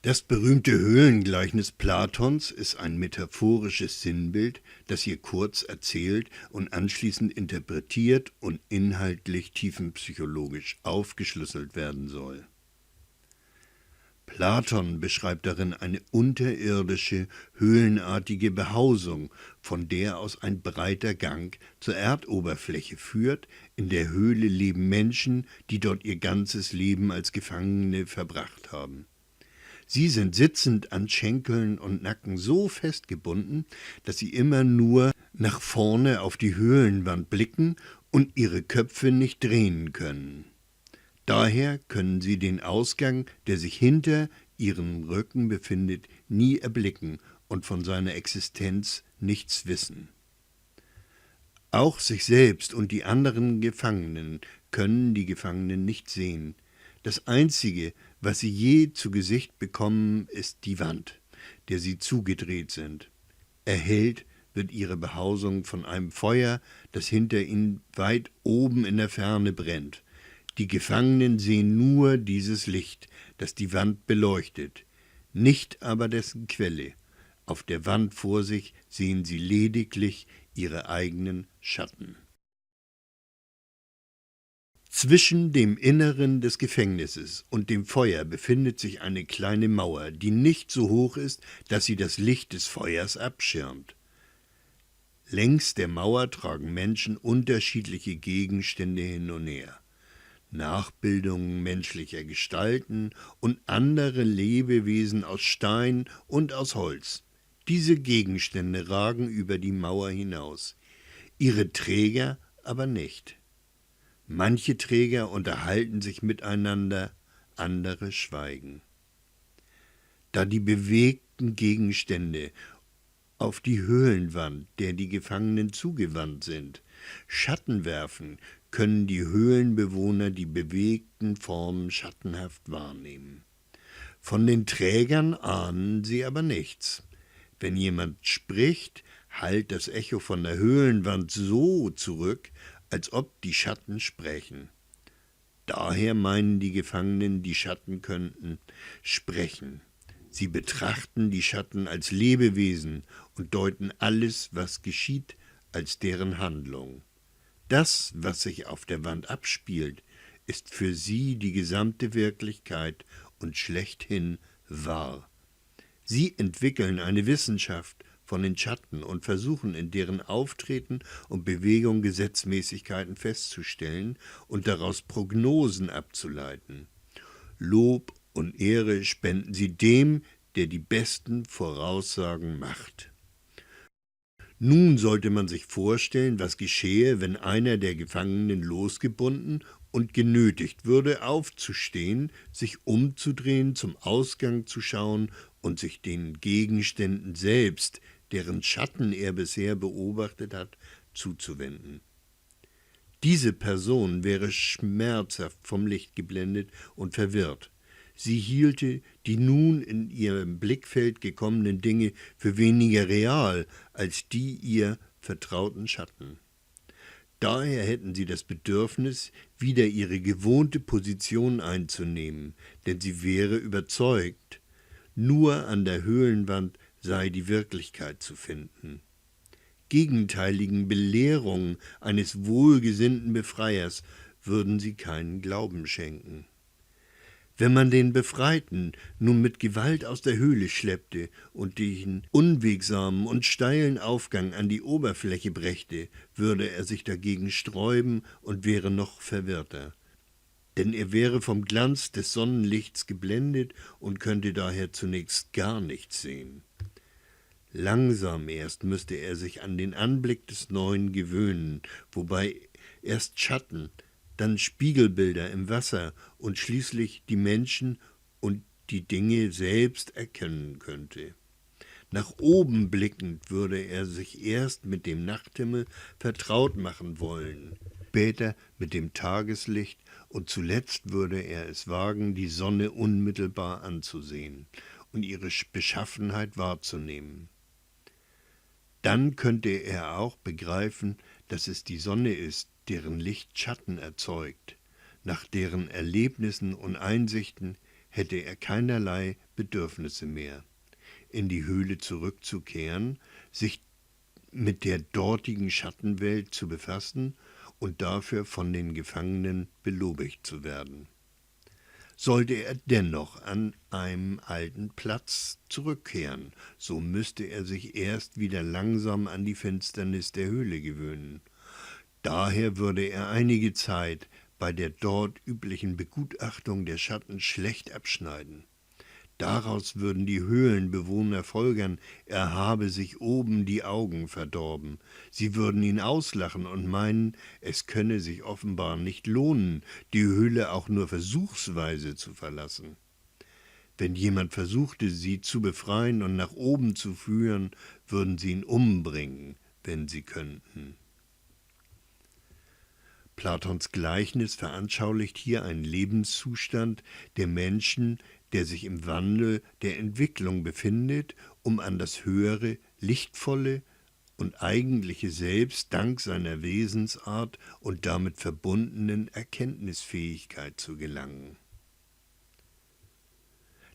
Das berühmte Höhlengleichnis Platons ist ein metaphorisches Sinnbild, das hier kurz erzählt und anschließend interpretiert und inhaltlich tiefenpsychologisch aufgeschlüsselt werden soll. Platon beschreibt darin eine unterirdische, höhlenartige Behausung, von der aus ein breiter Gang zur Erdoberfläche führt. In der Höhle leben Menschen, die dort ihr ganzes Leben als Gefangene verbracht haben. Sie sind sitzend an Schenkeln und Nacken so festgebunden, dass sie immer nur nach vorne auf die Höhlenwand blicken und ihre Köpfe nicht drehen können. Daher können sie den Ausgang, der sich hinter ihrem Rücken befindet, nie erblicken und von seiner Existenz nichts wissen. Auch sich selbst und die anderen Gefangenen können die Gefangenen nicht sehen. Das Einzige, was sie je zu Gesicht bekommen, ist die Wand, der sie zugedreht sind. Erhellt wird ihre Behausung von einem Feuer, das hinter ihnen weit oben in der Ferne brennt. Die Gefangenen sehen nur dieses Licht, das die Wand beleuchtet, nicht aber dessen Quelle. Auf der Wand vor sich sehen sie lediglich ihre eigenen Schatten. Zwischen dem Inneren des Gefängnisses und dem Feuer befindet sich eine kleine Mauer, die nicht so hoch ist, dass sie das Licht des Feuers abschirmt. Längs der Mauer tragen Menschen unterschiedliche Gegenstände hin und her. Nachbildungen menschlicher Gestalten und andere Lebewesen aus Stein und aus Holz. Diese Gegenstände ragen über die Mauer hinaus, ihre Träger aber nicht. Manche Träger unterhalten sich miteinander, andere schweigen. Da die bewegten Gegenstände auf die Höhlenwand, der die Gefangenen zugewandt sind, Schatten werfen, können die Höhlenbewohner die bewegten Formen schattenhaft wahrnehmen. Von den Trägern ahnen sie aber nichts. Wenn jemand spricht, hallt das Echo von der Höhlenwand so zurück, als ob die Schatten sprächen. Daher meinen die Gefangenen, die Schatten könnten sprechen. Sie betrachten die Schatten als Lebewesen und deuten alles, was geschieht, als deren Handlung. Das, was sich auf der Wand abspielt, ist für sie die gesamte Wirklichkeit und schlechthin wahr. Sie entwickeln eine Wissenschaft von den Schatten und versuchen in deren Auftreten und Bewegung Gesetzmäßigkeiten festzustellen und daraus Prognosen abzuleiten. Lob und Ehre spenden sie dem, der die besten Voraussagen macht. Nun sollte man sich vorstellen, was geschähe, wenn einer der Gefangenen losgebunden und genötigt würde, aufzustehen, sich umzudrehen, zum Ausgang zu schauen und sich den Gegenständen selbst, deren Schatten er bisher beobachtet hat, zuzuwenden. Diese Person wäre schmerzhaft vom Licht geblendet und verwirrt. Sie hielte die nun in ihrem Blickfeld gekommenen Dinge für weniger real als die ihr vertrauten Schatten. Daher hätten sie das Bedürfnis, wieder ihre gewohnte Position einzunehmen, denn sie wäre überzeugt, nur an der Höhlenwand sei die Wirklichkeit zu finden. Gegenteiligen Belehrungen eines wohlgesinnten Befreiers würden sie keinen Glauben schenken. Wenn man den Befreiten nun mit Gewalt aus der Höhle schleppte und den unwegsamen und steilen Aufgang an die Oberfläche brächte, würde er sich dagegen sträuben und wäre noch verwirrter. Denn er wäre vom Glanz des Sonnenlichts geblendet und könnte daher zunächst gar nichts sehen. Langsam erst müsste er sich an den Anblick des Neuen gewöhnen, wobei erst Schatten, dann Spiegelbilder im Wasser und schließlich die Menschen und die Dinge selbst erkennen könnte. Nach oben blickend würde er sich erst mit dem Nachthimmel vertraut machen wollen, später mit dem Tageslicht und zuletzt würde er es wagen, die Sonne unmittelbar anzusehen und ihre Beschaffenheit wahrzunehmen. Dann könnte er auch begreifen, dass es die Sonne ist, deren Licht Schatten erzeugt. Nach deren Erlebnissen und Einsichten hätte er keinerlei Bedürfnisse mehr, in die Höhle zurückzukehren, sich mit der dortigen Schattenwelt zu befassen und dafür von den Gefangenen belobigt zu werden. Sollte er dennoch an einem alten Platz zurückkehren, so müsste er sich erst wieder langsam an die Finsternis der Höhle gewöhnen. Daher würde er einige Zeit bei der dort üblichen Begutachtung der Schatten schlecht abschneiden. Daraus würden die Höhlenbewohner folgern, er habe sich oben die Augen verdorben. Sie würden ihn auslachen und meinen, es könne sich offenbar nicht lohnen, die Höhle auch nur versuchsweise zu verlassen. Wenn jemand versuchte, sie zu befreien und nach oben zu führen, würden sie ihn umbringen, wenn sie könnten. Platons Gleichnis veranschaulicht hier einen Lebenszustand der Menschen, der sich im Wandel der Entwicklung befindet, um an das höhere, lichtvolle und eigentliche Selbst dank seiner Wesensart und damit verbundenen Erkenntnisfähigkeit zu gelangen.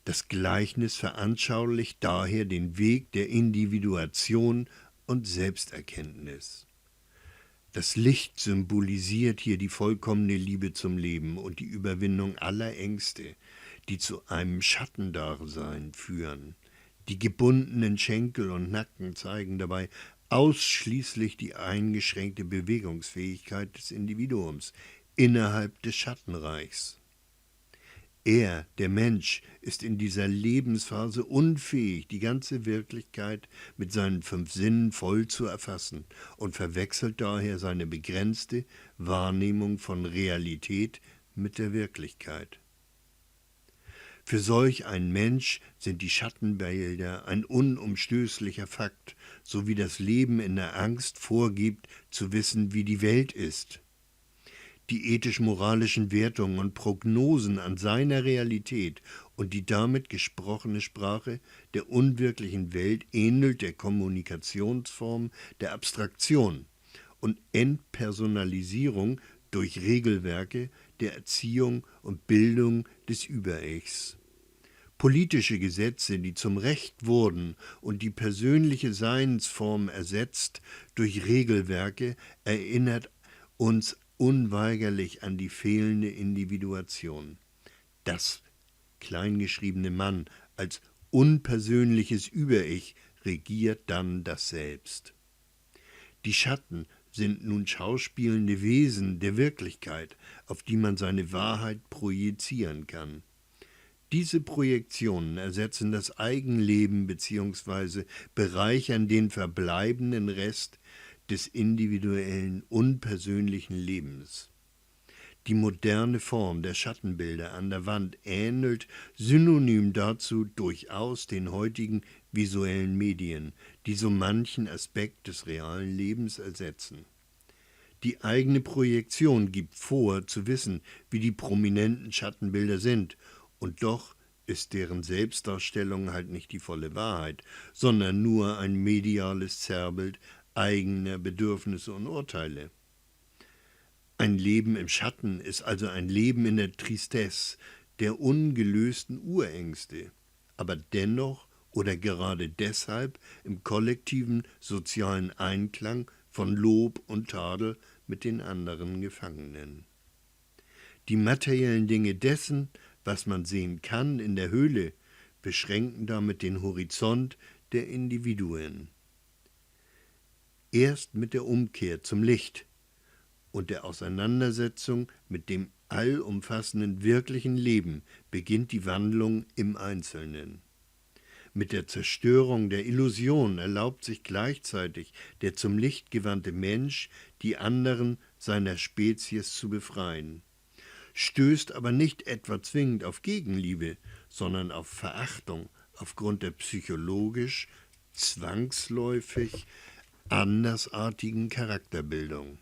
Das Gleichnis veranschaulicht daher den Weg der Individuation und Selbsterkenntnis. Das Licht symbolisiert hier die vollkommene Liebe zum Leben und die Überwindung aller Ängste, die zu einem Schattendasein führen. Die gebundenen Schenkel und Nacken zeigen dabei ausschließlich die eingeschränkte Bewegungsfähigkeit des Individuums innerhalb des Schattenreichs. Er, der Mensch, ist in dieser Lebensphase unfähig, die ganze Wirklichkeit mit seinen 5 Sinnen voll zu erfassen und verwechselt daher seine begrenzte Wahrnehmung von Realität mit der Wirklichkeit. Für solch einen Mensch sind die Schattenwälder ein unumstößlicher Fakt, so wie das Leben in der Angst vorgibt, zu wissen, wie die Welt ist. Die ethisch-moralischen Wertungen und Prognosen an seiner Realität und die damit gesprochene Sprache der unwirklichen Welt ähnelt der Kommunikationsform der Abstraktion und Entpersonalisierung durch Regelwerke der Erziehung und Bildung des Über-Ichs. Politische Gesetze, die zum Recht wurden und die persönliche Seinsform ersetzt durch Regelwerke, erinnert uns unweigerlich an die fehlende Individuation. Das kleingeschriebene Mann als unpersönliches Über-Ich regiert dann das Selbst. Die Schatten sind nun schauspielende Wesen der Wirklichkeit, auf die man seine Wahrheit projizieren kann. Diese Projektionen ersetzen das Eigenleben bzw. bereichern den verbleibenden Rest des individuellen, unpersönlichen Lebens. Die moderne Form der Schattenbilder an der Wand ähnelt synonym dazu durchaus den heutigen visuellen Medien, die so manchen Aspekt des realen Lebens ersetzen. Die eigene Projektion gibt vor, zu wissen, wie die prominenten Schattenbilder sind, und doch ist deren Selbstdarstellung halt nicht die volle Wahrheit, sondern nur ein mediales Zerrbild eigener Bedürfnisse und Urteile. Ein Leben im Schatten ist also ein Leben in der Tristesse, der ungelösten Urängste, aber dennoch oder gerade deshalb im kollektiven sozialen Einklang von Lob und Tadel mit den anderen Gefangenen. Die materiellen Dinge dessen, was man sehen kann in der Höhle, beschränken damit den Horizont der Individuen. Erst mit der Umkehr zum Licht und der Auseinandersetzung mit dem allumfassenden wirklichen Leben beginnt die Wandlung im Einzelnen. Mit der Zerstörung der Illusion erlaubt sich gleichzeitig der zum Licht gewandte Mensch, die anderen seiner Spezies zu befreien, stößt aber nicht etwa zwingend auf Gegenliebe, sondern auf Verachtung aufgrund der psychologisch zwangsläufig andersartigen Charakterbildung.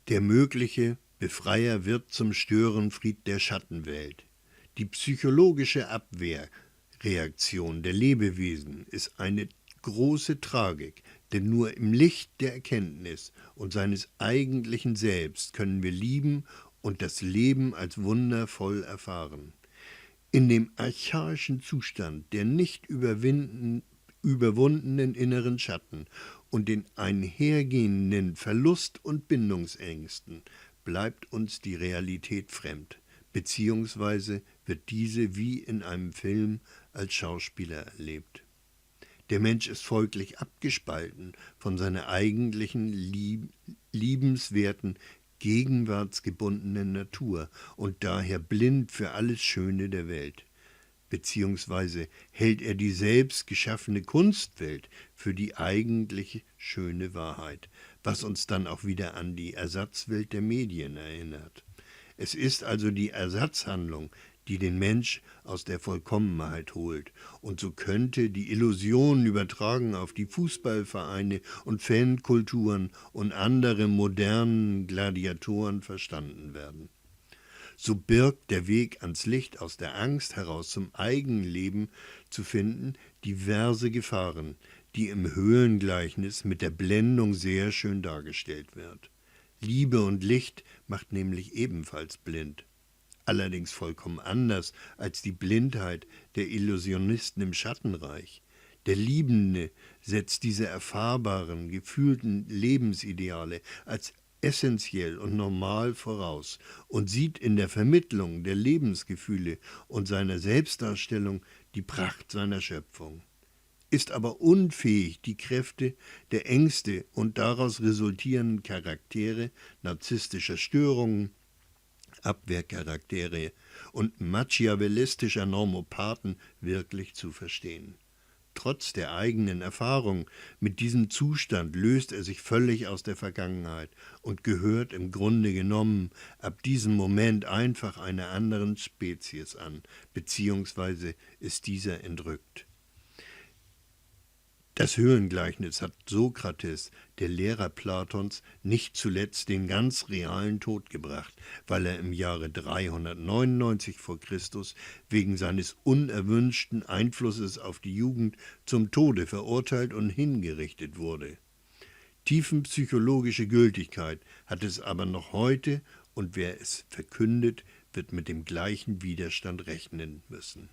Der mögliche Befreier wird zum Störenfried der Schattenwelt. Die psychologische Abwehrreaktion der Lebewesen ist eine große Tragik, denn nur im Licht der Erkenntnis und seines eigentlichen Selbst können wir lieben und das Leben als wundervoll erfahren. In dem archaischen Zustand der nicht überwundenen inneren Schatten und den einhergehenden Verlust- und Bindungsängsten bleibt uns die Realität fremd, beziehungsweise wird diese wie in einem Film als Schauspieler erlebt. Der Mensch ist folglich abgespalten von seiner eigentlichen liebenswerten, gegenwartsgebundenen Natur und daher blind für alles Schöne der Welt. Beziehungsweise hält er die selbst geschaffene Kunstwelt für die eigentliche schöne Wahrheit, was uns dann auch wieder an die Ersatzwelt der Medien erinnert. Es ist also die Ersatzhandlung, die den Mensch aus der Vollkommenheit holt. Und so könnte die Illusion übertragen auf die Fußballvereine und Fankulturen und andere modernen Gladiatoren verstanden werden. So birgt der Weg ans Licht aus der Angst heraus zum Eigenleben zu finden diverse Gefahren, die im Höhlengleichnis mit der Blendung sehr schön dargestellt wird. Liebe und Licht macht nämlich ebenfalls blind. Allerdings vollkommen anders als die Blindheit der Illusionisten im Schattenreich. Der Liebende setzt diese erfahrbaren, gefühlten Lebensideale als essentiell und normal voraus und sieht in der Vermittlung der Lebensgefühle und seiner Selbstdarstellung die Pracht seiner Schöpfung, ist aber unfähig, die Kräfte der Ängste und daraus resultierenden Charaktere, narzisstischer Störungen, Abwehrcharaktere und machiavellistischer Normopathen wirklich zu verstehen. Trotz der eigenen Erfahrung mit diesem Zustand löst er sich völlig aus der Vergangenheit und gehört im Grunde genommen ab diesem Moment einfach einer anderen Spezies an, beziehungsweise ist dieser entrückt. Das Höhlengleichnis hat Sokrates, der Lehrer Platons, nicht zuletzt den ganz realen Tod gebracht, weil er im Jahre 399 vor Christus wegen seines unerwünschten Einflusses auf die Jugend zum Tode verurteilt und hingerichtet wurde. Tiefenpsychologische Gültigkeit hat es aber noch heute und wer es verkündet, wird mit dem gleichen Widerstand rechnen müssen.